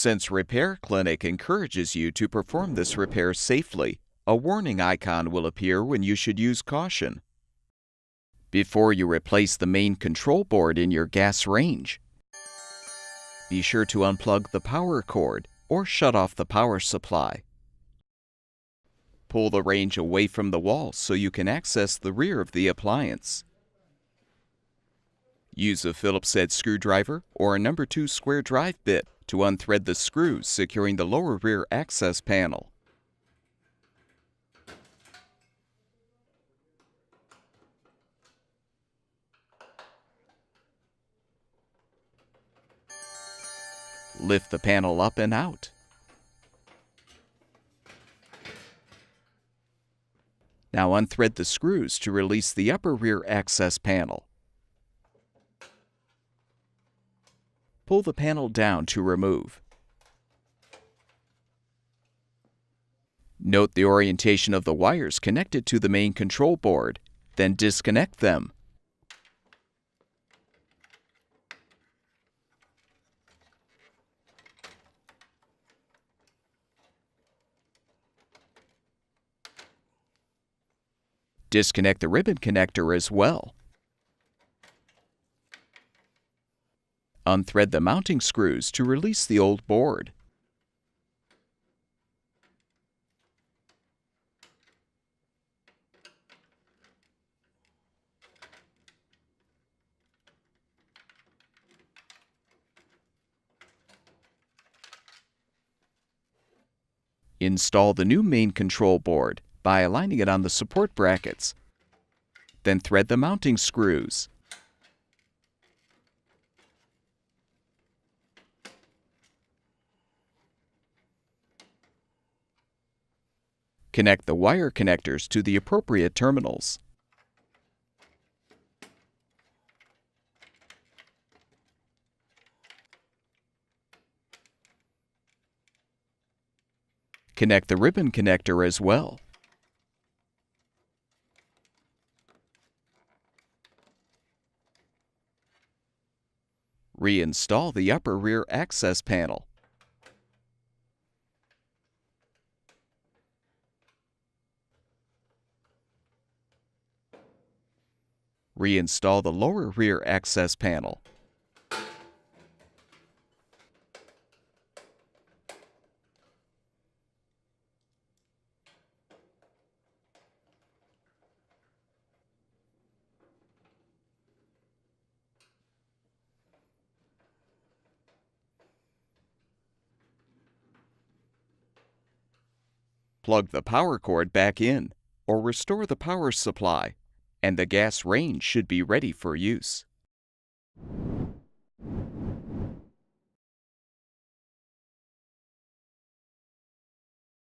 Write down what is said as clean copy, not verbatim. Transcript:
Since Repair Clinic encourages you to perform this repair safely, a warning icon will appear when you should use caution. Before you replace the main control board in your gas range, be sure to unplug the power cord or shut off the power supply. Pull the range away from the wall so you can access the rear of the appliance. Use a Phillips head screwdriver or a No. 2 square drive bit to unthread the screws securing the lower rear access panel. Lift the panel up and out. Now unthread the screws to release the upper rear access panel. Pull the panel down to remove. Note the orientation of the wires connected to the main control board, then disconnect them. Disconnect the ribbon connector as well. Unthread the mounting screws to release the old board. Install the new main control board by aligning it on the support brackets. Then thread the mounting screws. Connect the wire connectors to the appropriate terminals. Connect the ribbon connector as well. Reinstall the upper rear access panel. Reinstall the lower rear access panel. Plug the power cord back in, or restore the power supply, and the gas range should be ready for use.